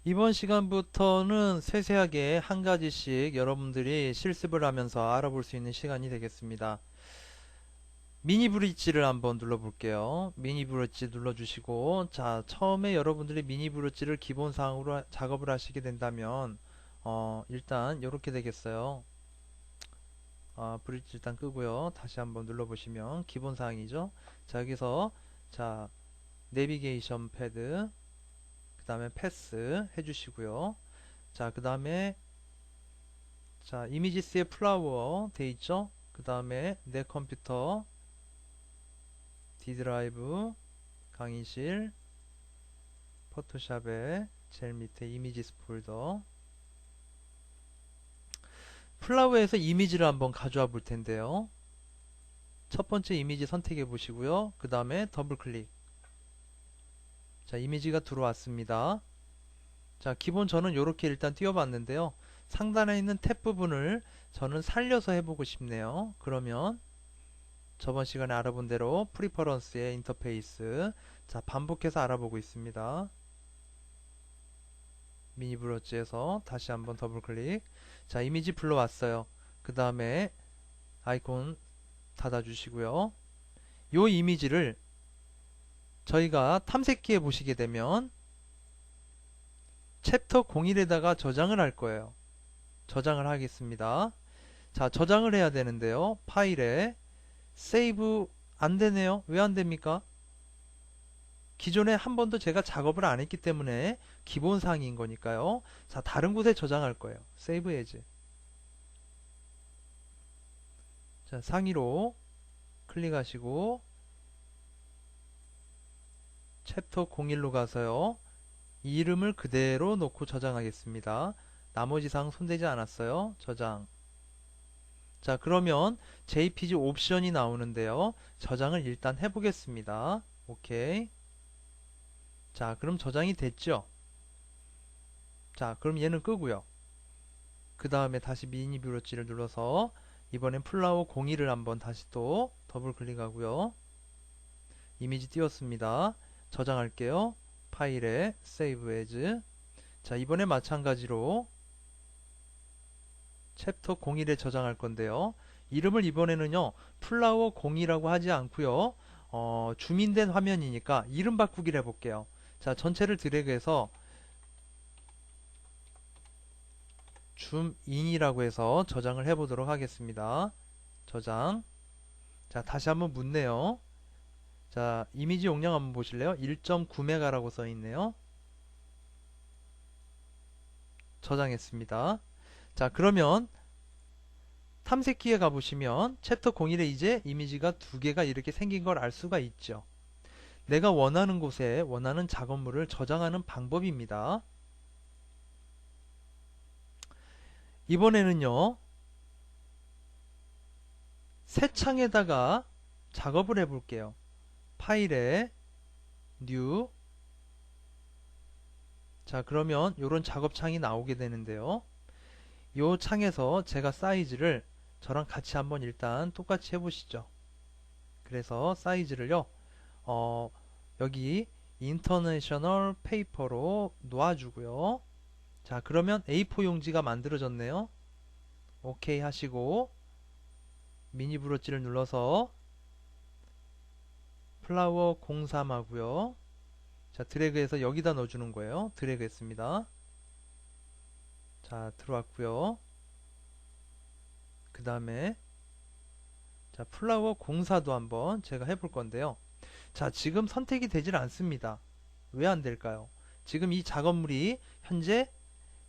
이번 시간부터는 세세하게 한 가지씩 여러분들이 실습을 하면서 알아볼 수 있는 시간이 되겠습니다. 미니 브릿지를 한번 눌러볼게요. 미니 브릿지 눌러주시고, 자, 처음에 여러분들이 미니 브릿지를 기본사항으로 작업을 하시게 된다면, 일단 이렇게 되겠어요. 브릿지 일단 끄고요. 다시 한번 눌러보시면 기본사항이죠. 자, 여기서, 자, 내비게이션 패드, 그 다음에 패스 해주시고요. 자, 그 다음에 자, 이미지스의 플라워 돼 있죠? 그 다음에 내 컴퓨터, D 드라이브, 강의실, 포토샵에 제일 밑에 이미지스 폴더. 플라워에서 이미지를 한번 가져와 볼 텐데요. 첫 번째 이미지 선택해 보시고요. 그 다음에 더블 클릭. 자, 이미지가 들어왔습니다. 자, 기본 저는 이렇게 일단 띄워봤는데요. 상단에 있는 탭 부분을 저는 살려서 해보고 싶네요. 그러면 저번 시간에 알아본 대로 프리퍼런스의 인터페이스, 자, 반복해서 알아보고 있습니다. 미니 브러쉬에서 다시 한번 더블 클릭. 자, 이미지 불러왔어요. 그 다음에 아이콘 닫아주시고요. 요 이미지를 저희가 탐색기에 보시게 되면 챕터 01에다가 저장을 할 거예요. 저장을 하겠습니다. 자, 저장을 해야 되는데요. 파일에 세이브 안 되네요. 왜 안 됩니까? 기존에 한 번도 제가 작업을 안 했기 때문에 기본사항인 거니까요. 자, 다른 곳에 저장할 거예요. 세이브 에즈. 자, 상위로 클릭하시고 챕터 01로 가서요. 이름을 그대로 놓고 저장하겠습니다. 나머지 사항 손대지 않았어요. 저장. 자, 그러면 JPG 옵션이 나오는데요. 저장을 일단 해보겠습니다. 오케이. 자, 그럼 저장이 됐죠? 자, 그럼 얘는 끄고요. 그 다음에 다시 미니 뷰러치를 눌러서 이번엔 플라워 01을 한번 다시 또 더블 클릭하고요. 이미지 띄웠습니다. 저장할게요. 파일에 Save As. 자, 이번에 마찬가지로 챕터 01에 저장할 건데요. 이름을 이번에는요, 플라워 02라고 하지 않고요. 줌인된 화면이니까 이름 바꾸기를 해볼게요. 자, 전체를 드래그해서 줌인이라고 해서 저장을 해보도록 하겠습니다. 저장. 자, 다시 한번 묻네요. 자, 이미지 용량 한번 보실래요? 1.9메가라고 써 있네요. 저장했습니다. 자, 그러면 탐색기에 가보시면 챕터 01에 이제 이미지가 두 개가 이렇게 생긴 걸 알 수가 있죠. 내가 원하는 곳에 원하는 작업물을 저장하는 방법입니다. 이번에는요, 새 창에다가 작업을 해볼게요. 파일에 New. 자, 그러면 이런 작업창이 나오게 되는데요. 이 창에서 제가 사이즈를 저랑 같이 한번 일단 똑같이 해보시죠. 그래서 사이즈를요, 여기 인터내셔널 페이퍼로 놓아주고요. 자, 그러면 A4 용지가 만들어졌네요. 오케이 하시고 미니 브러쉬를 눌러서 플라워 03 하고요. 자, 드래그해서 여기다 넣어주는 거예요. 드래그 했습니다. 자, 들어왔고요. 그 다음에 자, 플라워 04도 한번 제가 해볼 건데요. 자, 지금 선택이 되질 않습니다. 왜 안 될까요? 지금 이 작업물이 현재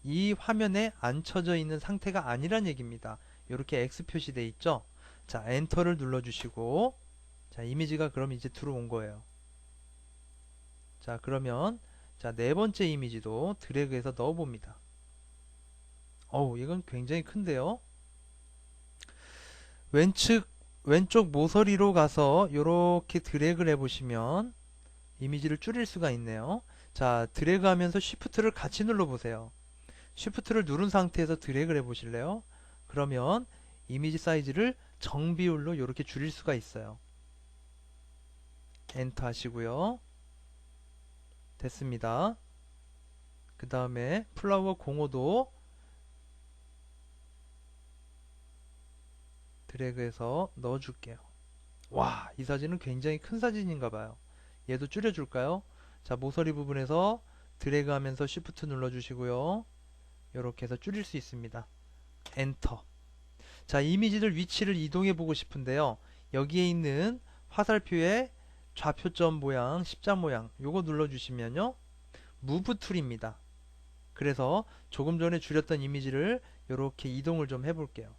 이 화면에 안 쳐져 있는 상태가 아니란 얘기입니다. 이렇게 X 표시되어 있죠? 자, 엔터를 눌러주시고 자, 이미지가 그럼 이제 들어온 거예요. 자, 그러면 자, 네 번째 이미지도 드래그해서 넣어봅니다. 어우, 이건 굉장히 큰데요. 왼쪽 모서리로 가서 이렇게 드래그를 해보시면 이미지를 줄일 수가 있네요. 자, 드래그 하면서 쉬프트를 같이 눌러보세요. 쉬프트를 누른 상태에서 드래그를 해보실래요? 그러면 이미지 사이즈를 정비율로 이렇게 줄일 수가 있어요. 엔터 하시고요. 됐습니다. 그 다음에 플라워 05도 드래그해서 넣어줄게요. 와, 이 사진은 굉장히 큰 사진인가 봐요. 얘도 줄여줄까요? 자, 모서리 부분에서 드래그 하면서 Shift 눌러주시고요. 이렇게 해서 줄일 수 있습니다. 엔터. 자, 이미지들 위치를 이동해 보고 싶은데요. 여기에 있는 화살표의 좌표점 모양, 십자 모양 요거 눌러주시면요. 무브 툴입니다. 그래서 조금 전에 줄였던 이미지를 이렇게 이동을 좀 해볼게요.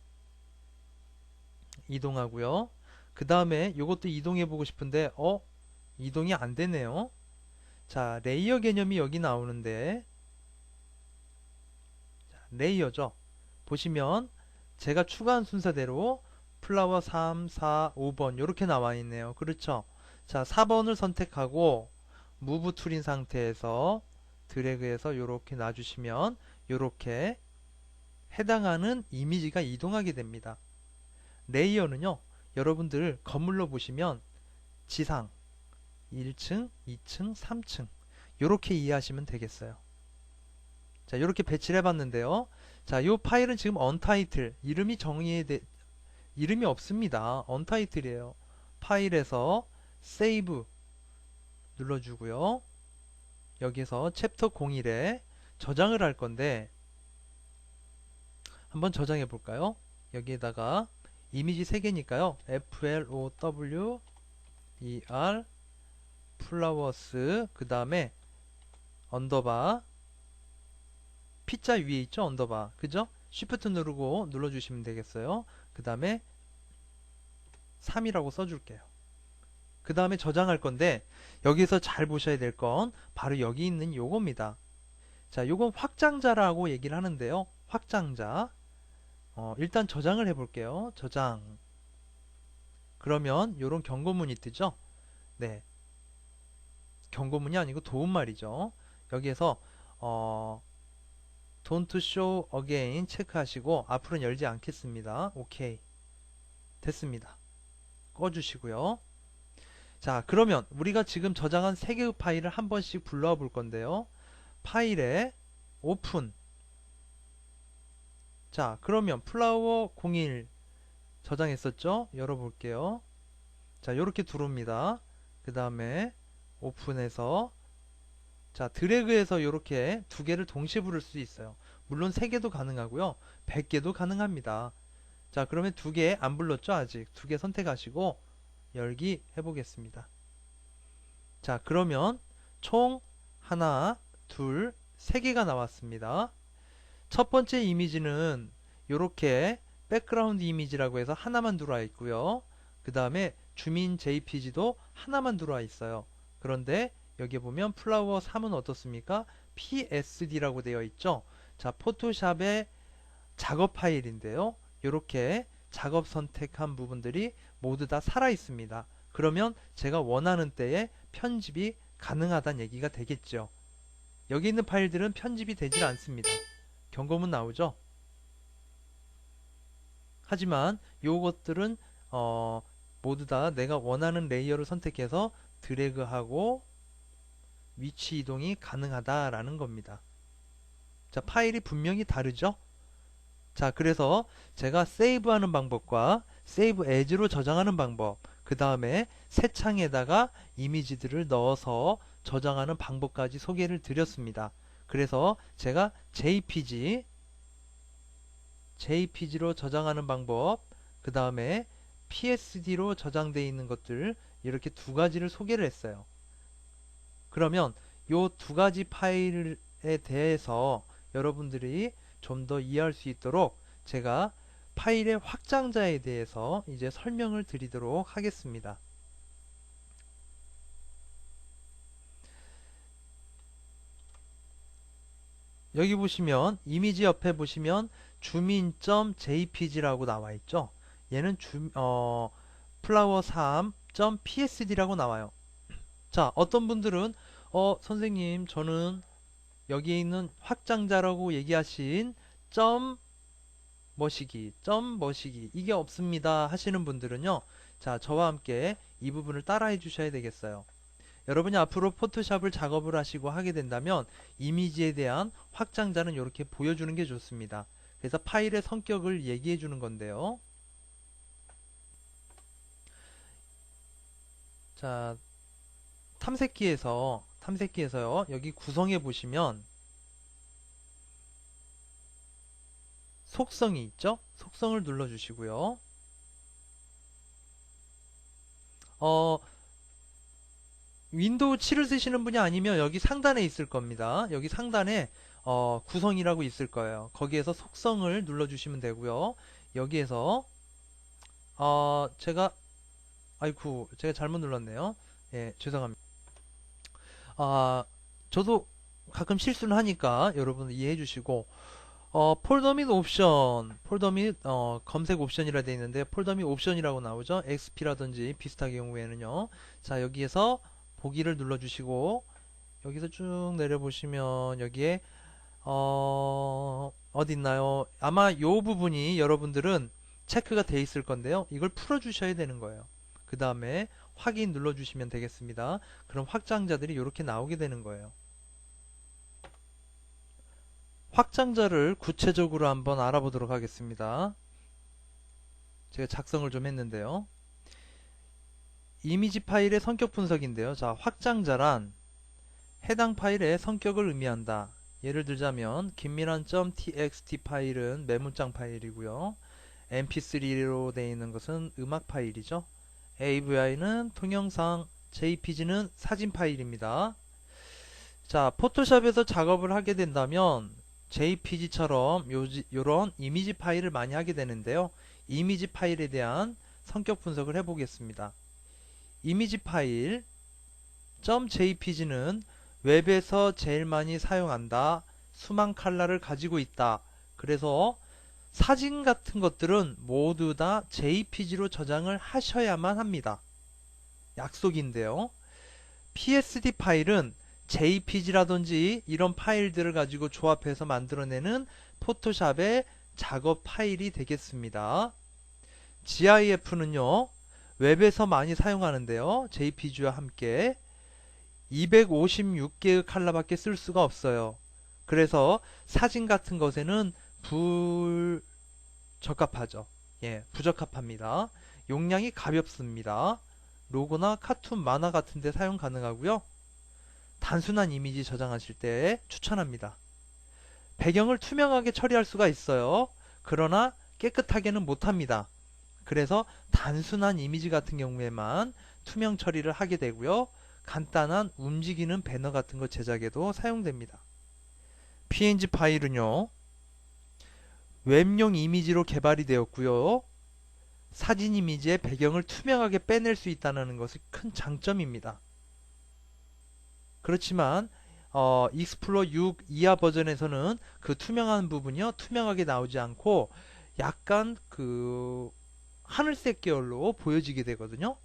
이동하고요. 그 다음에 이것도 이동해 보고 싶은데 이동이 안 되네요. 자, 레이어 개념이 여기 나오는데 레이어죠. 보시면 제가 추가한 순서대로 플라워 3, 4, 5번 이렇게 나와 있네요. 그렇죠? 자, 4번을 선택하고 무브 툴인 상태에서 드래그해서 이렇게 놔주시면 이렇게 해당하는 이미지가 이동하게 됩니다. 레이어는요, 여러분들 건물로 보시면 지상 1층, 2층, 3층 이렇게 이해하시면 되겠어요. 자, 이렇게 배치를 해봤는데요. 자, 이 파일은 지금 언타이틀 이름이 없습니다. 언타이틀이에요. 파일에서 세이브 눌러주고요. 여기서 챕터 01에 저장을 할 건데 한번 저장해 볼까요? 여기에다가 이미지 3개니까요. flower flowers 그 다음에 언더바 P자 위에 있죠? 언더바. 그죠? Shift 누르고 눌러주시면 되겠어요. 그 다음에 3이라고 써줄게요. 그 다음에 저장할 건데 여기서 잘 보셔야 될 건 바로 여기 있는 요겁니다. 자, 요건 확장자라고 얘기를 하는데요. 확장자. 일단 저장을 해볼게요. 저장. 그러면 요런 경고문이 뜨죠? 네. 경고문이 아니고 도움말이죠. 여기에서 Don't show again 체크하시고 앞으로는 열지 않겠습니다. 오케이. 됐습니다. 꺼주시고요. 자, 그러면 우리가 지금 저장한 3개의 파일을 한 번씩 불러와 볼 건데요. 파일에 오픈. 자, 그러면 플라워 01 저장했었죠? 열어볼게요. 자, 요렇게 들어옵니다. 그 다음에 오픈해서 자, 드래그해서 요렇게 2개를 동시에 부를 수 있어요. 물론 3개도 가능하고요. 100개도 가능합니다. 자, 그러면 2개 안 불렀죠? 아직 2개 선택하시고 열기 해보겠습니다. 자, 그러면 총 하나, 둘, 3개가 나왔습니다. 첫 번째 이미지는 이렇게 백그라운드 이미지라고 해서 하나만 들어와 있고요. 그 다음에 주민 JPG도 하나만 들어와 있어요. 그런데 여기 보면 플라워 3은 어떻습니까? PSD라고 되어 있죠. 자, 포토샵의 작업 파일인데요. 이렇게 작업 선택한 부분들이 모두 다 살아 있습니다. 그러면 제가 원하는 때에 편집이 가능하다는 얘기가 되겠죠. 여기 있는 파일들은 편집이 되질 않습니다. 경고문 나오죠? 하지만 요것들은 모두 다 내가 원하는 레이어를 선택해서 드래그하고 위치 이동이 가능하다라는 겁니다. 자, 파일이 분명히 다르죠? 자, 그래서 제가 세이브하는 방법과 세이브 에즈로 저장하는 방법, 그 다음에 새 창에다가 이미지들을 넣어서 저장하는 방법까지 소개를 드렸습니다. 그래서 제가 JPG로 저장하는 방법, 그 다음에 PSD로 저장되어 있는 것들 이렇게 2가지를 소개를 했어요. 그러면 요 2가지 파일에 대해서 여러분들이 좀 더 이해할 수 있도록 제가 파일의 확장자에 대해서 이제 설명을 드리도록 하겠습니다. 여기 보시면 이미지 옆에 보시면 주민.jpg라고 나와 있죠. 얘는 flower3.psd라고 나와요. 자, 어떤 분들은 선생님 저는 여기에 있는 확장자라고 얘기하신 점 머시기 이게 없습니다 하시는 분들은요. 자, 저와 함께 이 부분을 따라해 주셔야 되겠어요. 여러분이 앞으로 포토샵을 작업을 하시고 하게 된다면 이미지에 대한 확장자는 이렇게 보여주는 게 좋습니다. 그래서 파일의 성격을 얘기해 주는 건데요. 자, 탐색기에서요. 여기 구성해 보시면 속성이 있죠? 속성을 눌러 주시고요. 윈도우 7을 쓰시는 분이 아니면 여기 상단에 있을 겁니다. 여기 상단에 구성이라고 있을 거예요. 거기에서 속성을 눌러주시면 되고요. 여기에서 제가 아이쿠 제가 잘못 눌렀네요. 예, 죄송합니다. 아, 저도 가끔 실수를 하니까 여러분 이해해 주시고 폴더 및 옵션, 폴더 및 검색 옵션이라 되어 있는데 폴더 및 옵션이라고 나오죠. XP라든지 비슷하게 경우에는요. 자, 여기에서 보기를 눌러주시고 여기서 쭉 내려보시면 여기에 어디 있나요? 아마 요 부분이 여러분들은 체크가 돼 있을 건데요. 이걸 풀어주셔야 되는 거예요. 그 다음에 확인 눌러주시면 되겠습니다. 그럼 확장자들이 이렇게 나오게 되는 거예요. 확장자를 구체적으로 한번 알아보도록 하겠습니다. 제가 작성을 좀 했는데요. 이미지 파일의 성격 분석인데요. 자, 확장자란 해당 파일의 성격을 의미한다. 예를 들자면 김민환.txt 파일은 메모장 파일이고요. mp3로 되어 있는 것은 음악 파일이죠. AVI는 동영상, JPG는 사진 파일입니다. 자, 포토샵에서 작업을 하게 된다면 JPG처럼 요런 이미지 파일을 많이 하게 되는데요. 이미지 파일에 대한 성격 분석을 해보겠습니다. 이미지 파일 .jpg는 웹에서 제일 많이 사용한다. 수만 컬러를 가지고 있다. 그래서 사진 같은 것들은 모두 다 JPG로 저장을 하셔야만 합니다. 약속인데요. PSD 파일은 JPG라든지 이런 파일들을 가지고 조합해서 만들어내는 포토샵의 작업 파일이 되겠습니다. GIF는요, 웹에서 많이 사용하는데요. JPG와 함께 256개의 컬러밖에 쓸 수가 없어요. 그래서 사진 같은 것에는 불적합하죠. 예, 부적합합니다. 용량이 가볍습니다. 로고나 카툰, 만화 같은 데 사용 가능하고요. 단순한 이미지 저장하실 때 추천합니다. 배경을 투명하게 처리할 수가 있어요. 그러나 깨끗하게는 못합니다. 그래서 단순한 이미지 같은 경우에만 투명 처리를 하게 되고요. 간단한 움직이는 배너 같은 것 제작에도 사용됩니다. PNG 파일은요. 웹용 이미지로 개발이 되었고요. 사진 이미지의 배경을 투명하게 빼낼 수 있다는 것이 큰 장점입니다. 그렇지만 익스플로러 6 이하 버전에서는 그 투명한 부분이요. 투명하게 나오지 않고 약간 그 하늘색 계열로 보여지게 되거든요.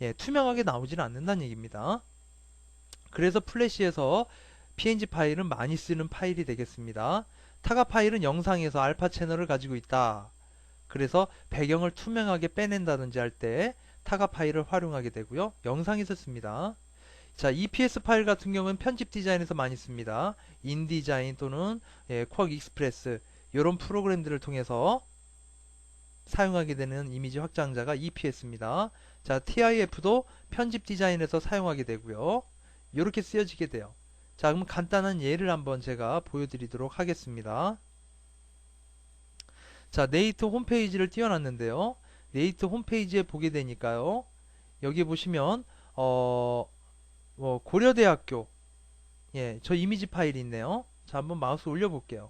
예, 투명하게 나오지는 않는다는 얘기입니다. 그래서 플래시에서 PNG 파일은 많이 쓰는 파일이 되겠습니다. 타가 파일은 영상에서 알파 채널을 가지고 있다. 그래서 배경을 투명하게 빼낸다든지 할 때 타가 파일을 활용하게 되고요. 영상에서 씁니다. 자, EPS 파일 같은 경우는 편집 디자인에서 많이 씁니다. 인디자인 또는 쿼크 익스프레스 이런 프로그램들을 통해서 사용하게 되는 이미지 확장자가 EPS입니다. 자, TIF도 편집 디자인에서 사용하게 되고요. 이렇게 쓰여지게 돼요. 자, 그럼 간단한 예를 한번 제가 보여드리도록 하겠습니다. 자, 네이트 홈페이지를 띄워놨는데요. 네이트 홈페이지에 보게 되니까요. 여기 보시면 고려대학교 저 이미지 파일이 있네요. 자, 한번 마우스 올려볼게요.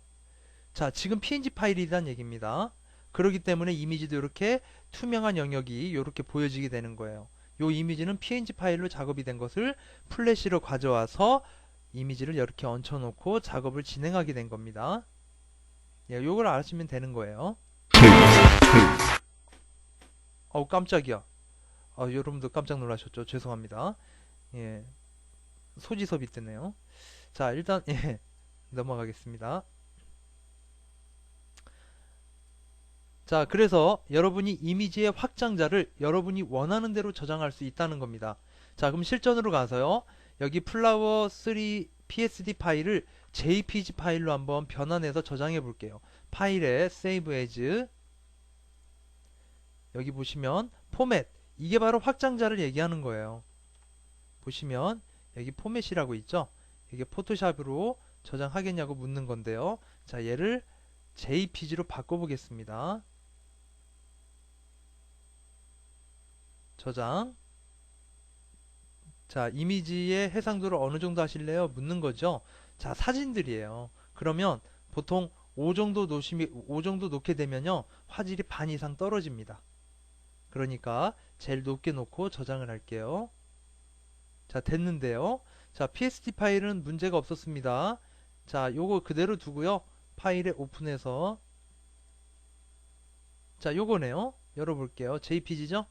자, 지금 PNG 파일이란 얘기입니다. 그렇기 때문에 이미지도 이렇게 투명한 영역이 이렇게 보여지게 되는 거예요. 이 이미지는 PNG 파일로 작업이 된 것을 플래시로 가져와서 이미지를 이렇게 얹혀놓고 작업을 진행하게 된 겁니다. 요걸 아시면 되는 거예요. 어우, 깜짝이야. 여러분도 깜짝 놀라셨죠? 죄송합니다. 예, 소지섭이 뜨네요. 자, 일단 넘어가겠습니다. 자, 그래서 여러분이 이미지의 확장자를 여러분이 원하는 대로 저장할 수 있다는 겁니다. 자, 그럼 실전으로 가서요. 여기 플라워 3 PSD 파일을 JPG 파일로 한번 변환해서 저장해 볼게요. 파일에 Save As, 여기 보시면 포맷, 이게 바로 확장자를 얘기하는 거예요. 보시면 여기 포맷이라고 있죠. 이게 포토샵으로 저장하겠냐고 묻는 건데요. 자, 얘를 JPG로 바꿔보겠습니다. 저장. 자, 이미지의 해상도를 어느 정도 하실래요? 묻는 거죠. 자, 사진들이에요. 그러면 보통 5 정도 놓게 되면요, 화질이 반 이상 떨어집니다. 그러니까 제일 높게 놓고 저장을 할게요. 자, 됐는데요. 자, PSD 파일은 문제가 없었습니다. 자, 요거 그대로 두고요. 파일에 오픈해서, 자, 요거네요. 열어볼게요. JPG죠?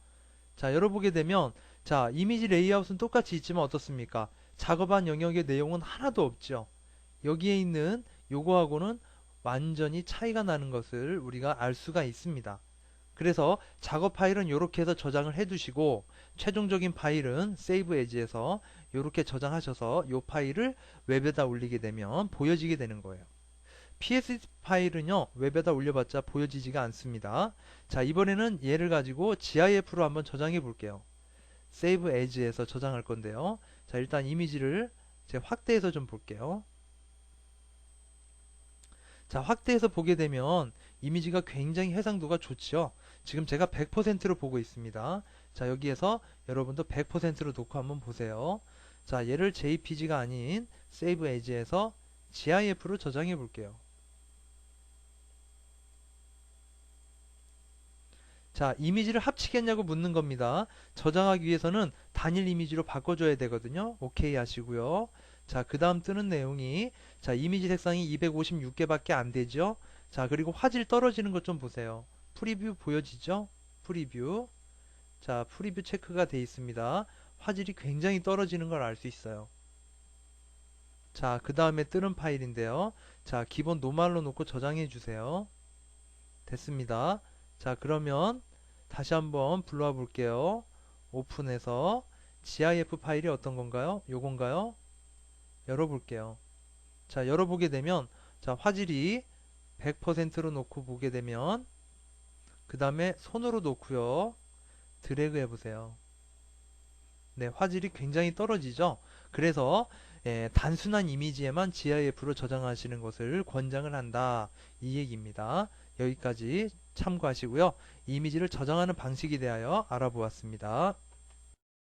자, 열어보게 되면, 자, 이미지 레이아웃은 똑같이 있지만 어떻습니까? 작업한 영역의 내용은 하나도 없죠. 여기에 있는 요거하고는 완전히 차이가 나는 것을 우리가 알 수가 있습니다. 그래서 작업 파일은 이렇게 해서 저장을 해 두시고, 최종적인 파일은 Save As에서 이렇게 저장하셔서 이 파일을 웹에다 올리게 되면 보여지게 되는 거예요. PSD 파일은요, 웹에다 올려봤자 보여지지가 않습니다. 자, 이번에는 얘를 가지고 GIF로 한번 저장해 볼게요. Save As에서 저장할 건데요. 자, 일단 이미지를 제가 확대해서 좀 볼게요. 자, 확대해서 보게 되면 이미지가 굉장히 해상도가 좋죠. 지금 제가 100%로 보고 있습니다. 자, 여기에서 여러분도 100%로 놓고 한번 보세요. 자, 얘를 JPG가 아닌 Save As에서 GIF로 저장해 볼게요. 자, 이미지를 합치겠냐고 묻는 겁니다. 저장하기 위해서는 단일 이미지로 바꿔줘야 되거든요. 오케이 하시고요. 자, 그 다음 뜨는 내용이, 자, 이미지 색상이 256개밖에 안 되죠. 자, 그리고 화질 떨어지는 것 좀 보세요. 프리뷰 보여지죠? 프리뷰. 자, 프리뷰 체크가 돼 있습니다. 화질이 굉장히 떨어지는 걸 알 수 있어요. 자, 그 다음에 뜨는 파일인데요. 자, 기본 노멀로 놓고 저장해 주세요. 됐습니다. 자, 그러면 다시 한번 불러와 볼게요. 오픈해서 GIF 파일이 어떤 건가요? 요건가요? 열어볼게요. 자, 열어보게 되면, 자, 화질이 100%로 놓고 보게 되면, 그 다음에 손으로 놓고요. 드래그 해보세요. 네, 화질이 굉장히 떨어지죠? 그래서 단순한 이미지에만 GIF로 저장하시는 것을 권장을 한다. 이 얘기입니다. 여기까지 참고하시고요. 이미지를 저장하는 방식에 대하여 알아보았습니다.